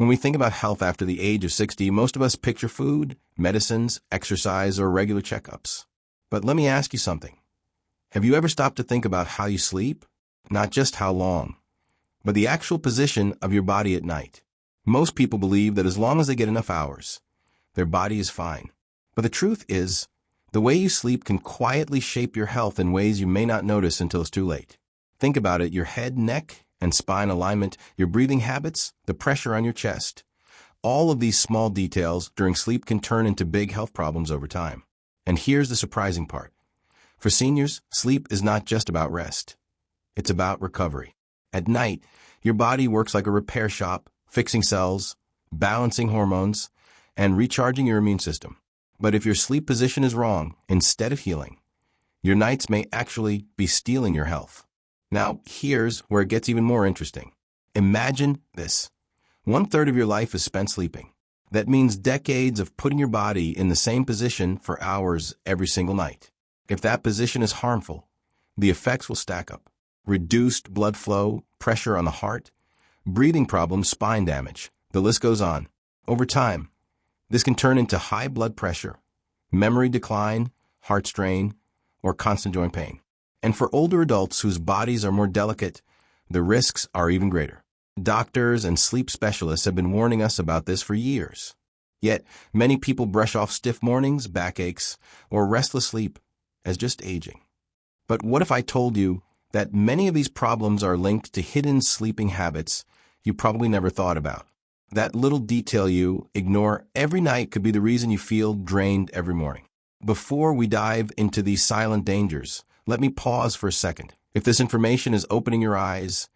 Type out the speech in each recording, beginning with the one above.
When we think about health after the age of 60, most of us picture food, medicines, exercise, or regular checkups. But let me ask you something. Have you ever stopped to think about how you sleep? Not just how long, but the actual position of your body at night. Most people believe that as long as they get enough hours, their body is fine. But the truth is, the way you sleep can quietly shape your health in ways you may not notice until it's too late. Think about it: your head, neck, and spine alignment, your breathing habits, the pressure on your chest. All of these small details during sleep can turn into big health problems over time. And here's the surprising part. For seniors, sleep is not just about rest. It's about recovery. At night, your body works like a repair shop, fixing cells, balancing hormones, and recharging your immune system. But if your sleep position is wrong, instead of healing, your nights may actually be stealing your health. Now, here's where it gets even more interesting. Imagine this. 1/3 of your life is spent sleeping. That means decades of putting your body in the same position for hours every single night. If that position is harmful, the effects will stack up. Reduced blood flow, pressure on the heart, breathing problems, spine damage. The list goes on. Over time, this can turn into high blood pressure, memory decline, heart strain, or constant joint pain. And for older adults whose bodies are more delicate, the risks are even greater. Doctors and sleep specialists have been warning us about this for years. Yet, many people brush off stiff mornings, backaches, or restless sleep as just aging. But what if I told you that many of these problems are linked to hidden sleeping habits you probably never thought about? That little detail you ignore every night could be the reason you feel drained every morning. Before we dive into these silent dangers, let me pause for a second. If this information is opening your eyes,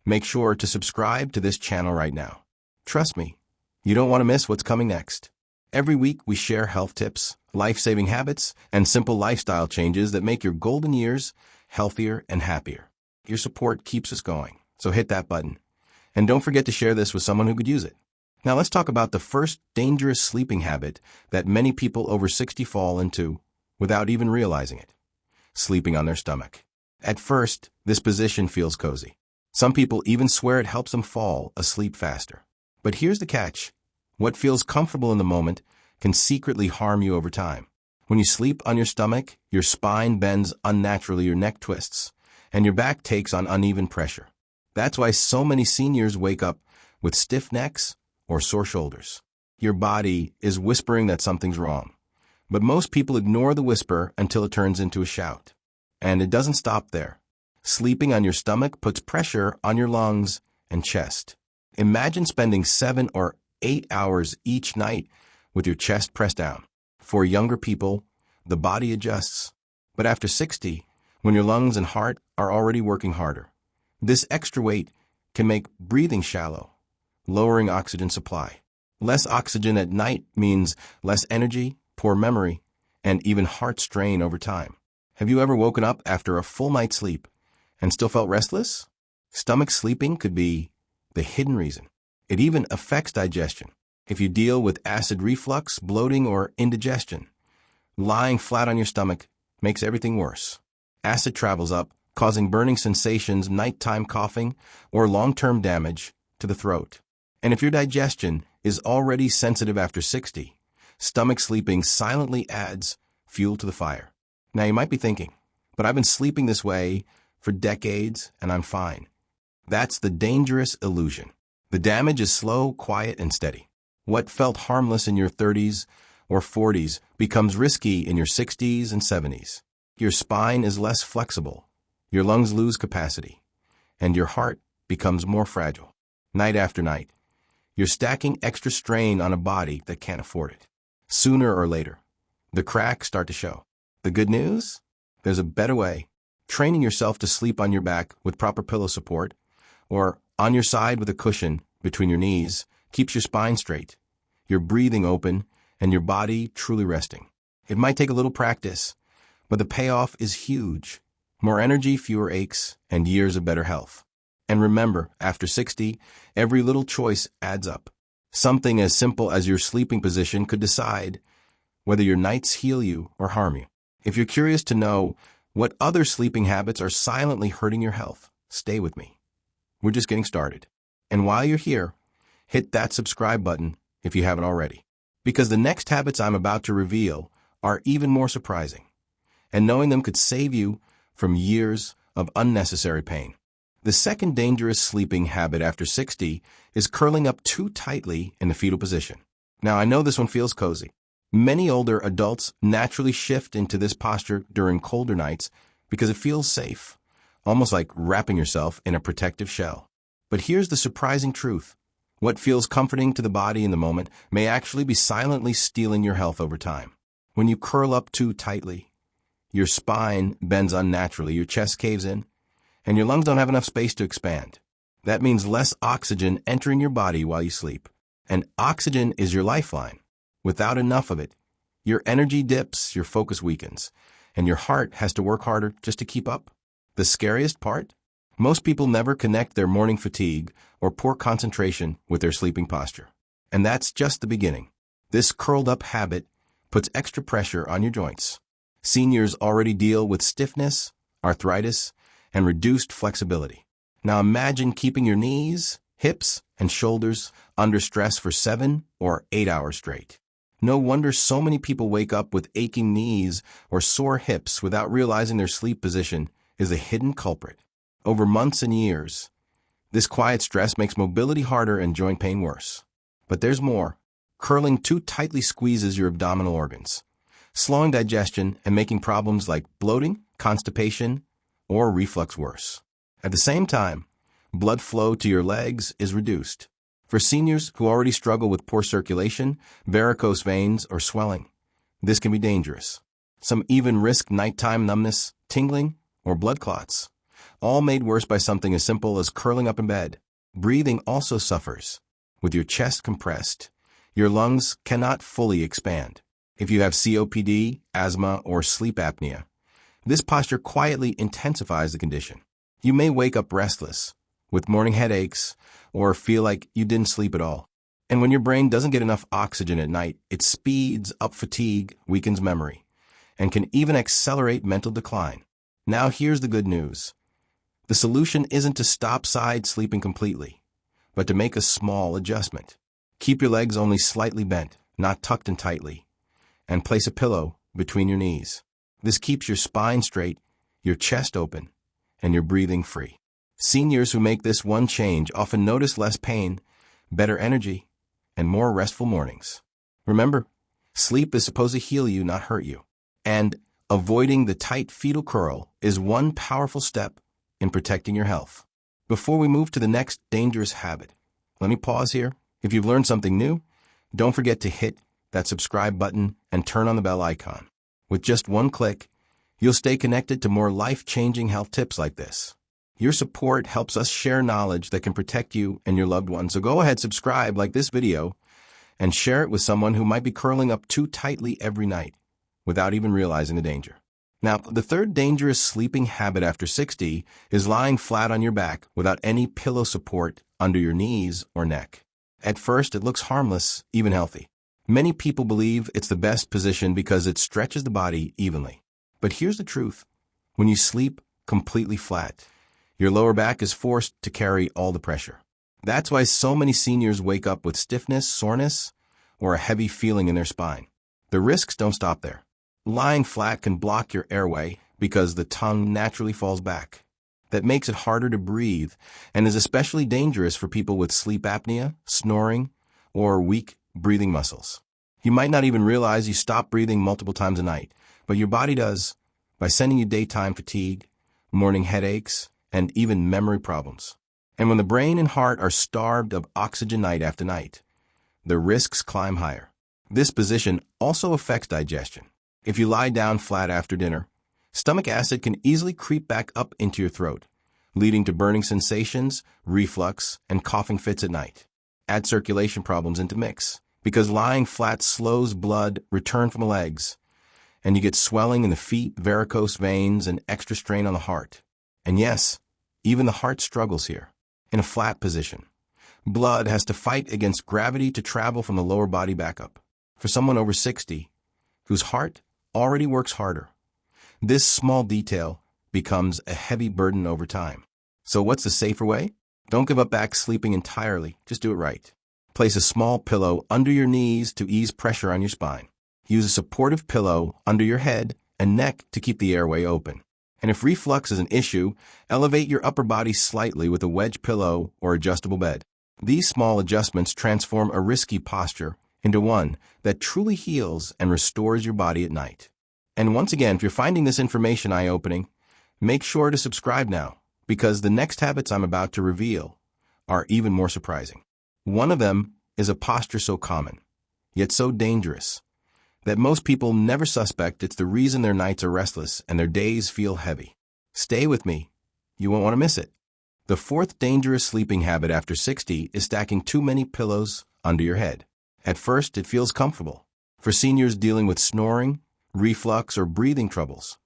make sure to subscribe to this channel right now. Trust me, you don't want to miss what's coming next. Every week we share health tips, life-saving habits, and simple lifestyle changes that make your golden years healthier and happier. Your support keeps us going, so hit that button. And don't forget to share this with someone who could use it. Now let's talk about the first dangerous sleeping habit that many people over 60 fall into without even realizing it: sleeping on their stomach. At first, this position feels cozy. Some people even swear it helps them fall asleep faster. But here's the catch. What feels comfortable in the moment can secretly harm you over time. When you sleep on your stomach, your spine bends unnaturally, your neck twists, and your back takes on uneven pressure. That's why so many seniors wake up with stiff necks or sore shoulders. Your body is whispering that something's wrong. But most people ignore the whisper until it turns into a shout. And it doesn't stop there. Sleeping on your stomach puts pressure on your lungs and chest. Imagine spending 7 or 8 hours each night with your chest pressed down. For younger people, the body adjusts. But after 60, when your lungs and heart are already working harder, this extra weight can make breathing shallow, lowering oxygen supply. Less oxygen at night means less energy, poor memory, and even heart strain over time. Have you ever woken up after a full night's sleep and still felt restless? Stomach sleeping could be the hidden reason. It even affects digestion. If you deal with acid reflux, bloating, or indigestion, lying flat on your stomach makes everything worse. Acid travels up, causing burning sensations, nighttime coughing, or long-term damage to the throat. And if your digestion is already sensitive after 60, stomach sleeping silently adds fuel to the fire. Now you might be thinking, but I've been sleeping this way for decades and I'm fine. That's the dangerous illusion. The damage is slow, quiet, and steady. What felt harmless in your 30s or 40s becomes risky in your 60s and 70s. Your spine is less flexible, your lungs lose capacity, and your heart becomes more fragile. Night after night, you're stacking extra strain on a body that can't afford it. Sooner or later, the cracks start to show. The good news? There's a better way. Training yourself to sleep on your back with proper pillow support or on your side with a cushion between your knees keeps your spine straight, your breathing open, and your body truly resting. It might take a little practice, but the payoff is huge. More energy, fewer aches, and years of better health. And remember, after 60, every little choice adds up. Something as simple as your sleeping position could decide whether your nights heal you or harm you. If you're curious to know what other sleeping habits are silently hurting your health, stay with me. We're just getting started. And while you're here, hit that subscribe button if you haven't already. Because the next habits I'm about to reveal are even more surprising, and knowing them could save you from years of unnecessary pain. The second dangerous sleeping habit after 60 is curling up too tightly in the fetal position. Now, I know this one feels cozy. Many older adults naturally shift into this posture during colder nights because it feels safe, almost like wrapping yourself in a protective shell. But here's the surprising truth. What feels comforting to the body in the moment may actually be silently stealing your health over time. When you curl up too tightly, your spine bends unnaturally, your chest caves in, and your lungs don't have enough space to expand. That means less oxygen entering your body while you sleep. And oxygen is your lifeline. Without enough of it, your energy dips, your focus weakens, and your heart has to work harder just to keep up. The scariest part? Most people never connect their morning fatigue or poor concentration with their sleeping posture. And that's just the beginning. This curled up habit puts extra pressure on your joints. Seniors already deal with stiffness, arthritis, and reduced flexibility. Now imagine keeping your knees, hips, and shoulders under stress for 7 or 8 hours straight. No wonder so many people wake up with aching knees or sore hips without realizing their sleep position is a hidden culprit. Over months and years, this quiet stress makes mobility harder and joint pain worse. But there's more. Curling too tightly squeezes your abdominal organs, slowing digestion and making problems like bloating, constipation, or reflux worse. At the same time, blood flow to your legs is reduced. For seniors who already struggle with poor circulation, varicose veins, or swelling, this can be dangerous. Some even risk nighttime numbness, tingling, or blood clots, all made worse by something as simple as curling up in bed. Breathing also suffers. With your chest compressed, your lungs cannot fully expand. If you have COPD, asthma, or sleep apnea, this posture quietly intensifies the condition. You may wake up restless, with morning headaches, or feel like you didn't sleep at all. And when your brain doesn't get enough oxygen at night, it speeds up fatigue, weakens memory, and can even accelerate mental decline. Now here's the good news. The solution isn't to stop side sleeping completely, but to make a small adjustment. Keep your legs only slightly bent, not tucked in tightly, and place a pillow between your knees. This keeps your spine straight, your chest open, and your breathing free. Seniors who make this one change often notice less pain, better energy, and more restful mornings. Remember, sleep is supposed to heal you, not hurt you. And avoiding the tight fetal curl is one powerful step in protecting your health. Before we move to the next dangerous habit, let me pause here. If you've learned something new, don't forget to hit that subscribe button and turn on the bell icon. With just one click, you'll stay connected to more life-changing health tips like this. Your support helps us share knowledge that can protect you and your loved ones. So go ahead, subscribe, like this video, and share it with someone who might be curling up too tightly every night without even realizing the danger. Now, the third dangerous sleeping habit after 60 is lying flat on your back without any pillow support under your knees or neck. At first, it looks harmless, even healthy. Many people believe it's the best position because it stretches the body evenly. But here's the truth. When you sleep completely flat, your lower back is forced to carry all the pressure. That's why so many seniors wake up with stiffness, soreness, or a heavy feeling in their spine. The risks don't stop there. Lying flat can block your airway because the tongue naturally falls back. That makes it harder to breathe and is especially dangerous for people with sleep apnea, snoring, or weak breathing muscles. You might not even realize you stop breathing multiple times a night, but your body does by sending you daytime fatigue, morning headaches, and even memory problems. And when the brain and heart are starved of oxygen night after night, the risks climb higher. This position also affects digestion. If you lie down flat after dinner, stomach acid can easily creep back up into your throat, leading to burning sensations, reflux, and coughing fits at night. Add circulation problems into mix, because lying flat slows blood return from the legs, and you get swelling in the feet, varicose veins, and extra strain on the heart. And yes, even the heart struggles here. In a flat position, blood has to fight against gravity to travel from the lower body back up. For someone over 60, whose heart already works harder, this small detail becomes a heavy burden over time. So what's the safer way? Don't give up back sleeping entirely. Just do it right. Place a small pillow under your knees to ease pressure on your spine. Use a supportive pillow under your head and neck to keep the airway open. And if reflux is an issue, elevate your upper body slightly with a wedge pillow or adjustable bed. These small adjustments transform a risky posture into one that truly heals and restores your body at night. And once again, if you're finding this information eye-opening, make sure to subscribe now, because the next habits I'm about to reveal are even more surprising. One of them is a posture so common, yet so dangerous, that most people never suspect it's the reason their nights are restless and their days feel heavy. Stay with me. You won't want to miss it. The fourth dangerous sleeping habit after 60 is stacking too many pillows under your head. At first, it feels comfortable. For seniors dealing with snoring, reflux, or breathing troubles,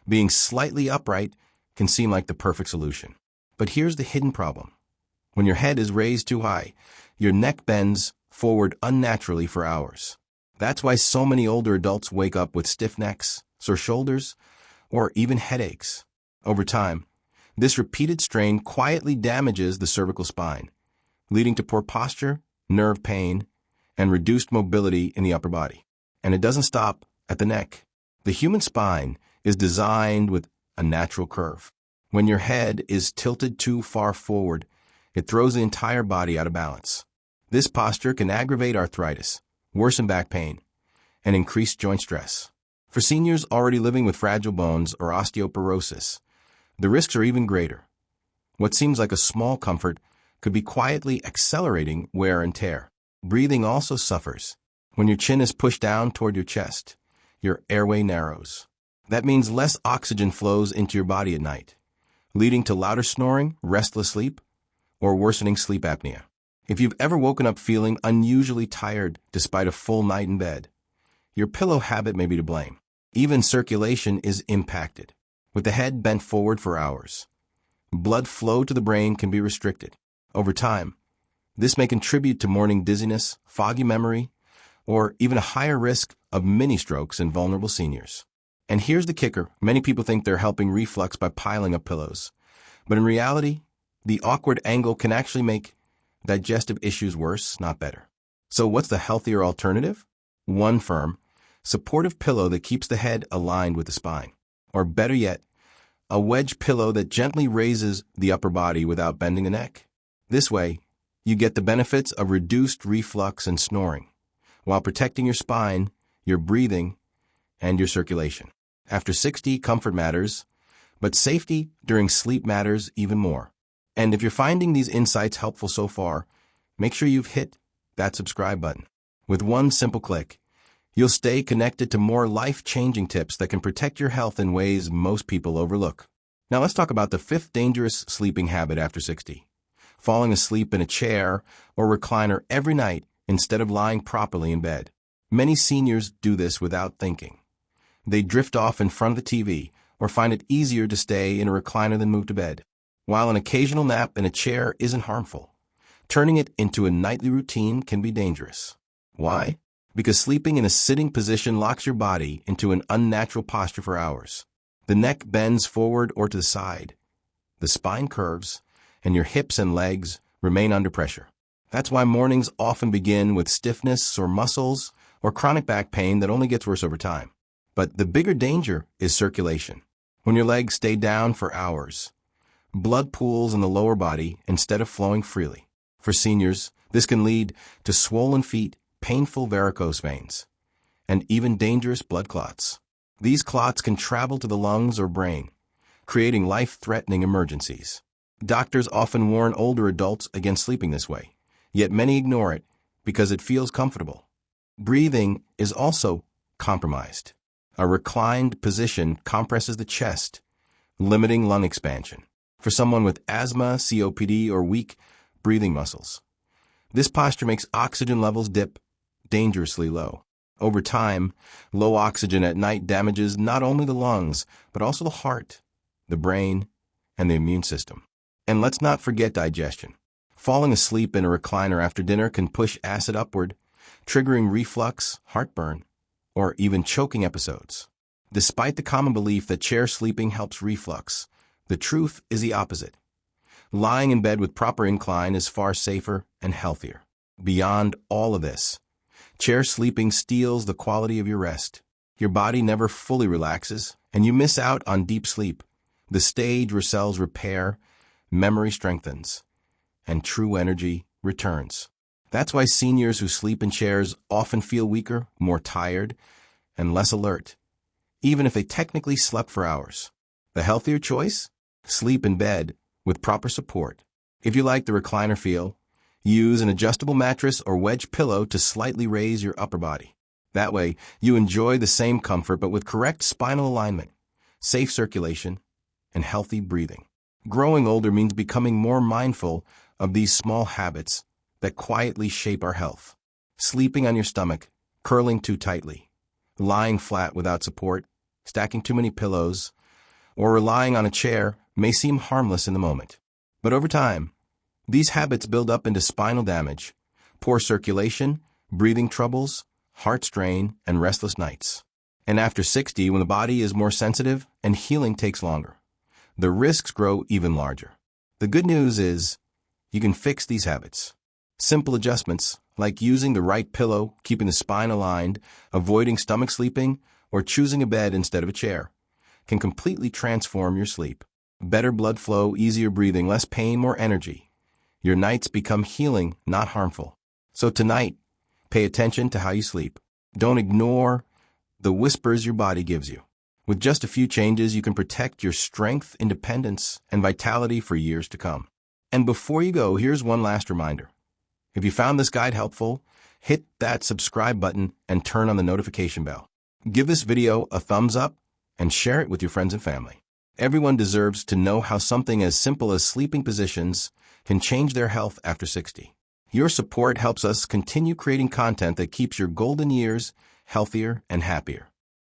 being slightly upright can seem like the perfect solution. But here's the hidden problem. When your head is raised too high, your neck bends forward unnaturally for hours. That's why so many older adults wake up with stiff necks, sore shoulders, or even headaches. Over time, this repeated strain quietly damages the cervical spine, leading to poor posture, nerve pain, and reduced mobility in the upper body. And it doesn't stop at the neck. The human spine is designed with a natural curve. When your head is tilted too far forward, it throws the entire body out of balance. This posture can aggravate arthritis, worsen back pain, and increase joint stress. For seniors already living with fragile bones or osteoporosis, the risks are even greater. What seems like a small comfort could be quietly accelerating wear and tear. Breathing also suffers. When your chin is pushed down toward your chest, your airway narrows. That means less oxygen flows into your body at night, leading to louder snoring, restless sleep, or worsening sleep apnea. If you've ever woken up feeling unusually tired despite a full night in bed, your pillow habit may be to blame. Even circulation is impacted. With the head bent forward for hours, blood flow to the brain can be restricted. Over time, this may contribute to morning dizziness, foggy memory, or even a higher risk of mini-strokes in vulnerable seniors. And here's the kicker. Many people think they're helping reflux by piling up pillows. But in reality, the awkward angle can actually make digestive issues worse, not better. So what's the healthier alternative? One firm, supportive pillow that keeps the head aligned with the spine. Or better yet, a wedge pillow that gently raises the upper body without bending the neck. This way, you get the benefits of reduced reflux and snoring, while protecting your spine, your breathing, and your circulation. After 60, comfort matters, but safety during sleep matters even more. And if you're finding these insights helpful so far, make sure you've hit that subscribe button. With one simple click, you'll stay connected to more life-changing tips that can protect your health in ways most people overlook. Now let's talk about the fifth dangerous sleeping habit after 60. Falling asleep in a chair or recliner every night instead of lying properly in bed. Many seniors do this without thinking. They drift off in front of the TV or find it easier to stay in a recliner than move to bed. While an occasional nap in a chair isn't harmful, turning it into a nightly routine can be dangerous. Why? Because sleeping in a sitting position locks your body into an unnatural posture for hours. The neck bends forward or to the side. The spine curves, and your hips and legs remain under pressure. That's why mornings often begin with stiffness, sore muscles, or chronic back pain that only gets worse over time. But the bigger danger is circulation. When your legs stay down for hours, blood pools in the lower body instead of flowing freely. For seniors, this can lead to swollen feet, painful varicose veins, and even dangerous blood clots. These clots can travel to the lungs or brain, creating life-threatening emergencies. Doctors often warn older adults against sleeping this way, yet many ignore it because it feels comfortable. Breathing is also compromised. A reclined position compresses the chest, limiting lung expansion. For someone with asthma, COPD, or weak breathing muscles, this posture makes oxygen levels dip dangerously low. Over time, low oxygen at night damages not only the lungs, but also the heart, the brain, and the immune system. And let's not forget digestion. Falling asleep in a recliner after dinner can push acid upward, triggering reflux, heartburn, or even choking episodes. Despite the common belief that chair sleeping helps reflux, the truth is the opposite. Lying in bed with proper incline is far safer and healthier. Beyond all of this, chair sleeping steals the quality of your rest. Your body never fully relaxes, and you miss out on deep sleep, the stage where cells repair, memory strengthens, and true energy returns. That's why seniors who sleep in chairs often feel weaker, more tired, and less alert, even if they technically slept for hours. The healthier choice? Sleep in bed with proper support. If you like the recliner feel, use an adjustable mattress or wedge pillow to slightly raise your upper body. That way, you enjoy the same comfort but with correct spinal alignment, safe circulation, and healthy breathing. Growing older means becoming more mindful of these small habits that quietly shape our health. Sleeping on your stomach, curling too tightly, lying flat without support, stacking too many pillows, or relying on a chair may seem harmless in the moment. But over time, these habits build up into spinal damage, poor circulation, breathing troubles, heart strain, and restless nights. And after 60, when the body is more sensitive and healing takes longer, the risks grow even larger. The good news is you can fix these habits. Simple adjustments, like using the right pillow, keeping the spine aligned, avoiding stomach sleeping, or choosing a bed instead of a chair, can completely transform your sleep. Better blood flow, easier breathing, less pain, more energy. Your nights become healing, not harmful. So tonight, pay attention to how you sleep. Don't ignore the whispers your body gives you. With just a few changes, you can protect your strength, independence, and vitality for years to come. And before you go, here's one last reminder. If you found this guide helpful, hit that subscribe button and turn on the notification bell. Give this video a thumbs up and share it with your friends and family. Everyone deserves to know how something as simple as sleeping positions can change their health after 60. Your support helps us continue creating content that keeps your golden years healthier and happier.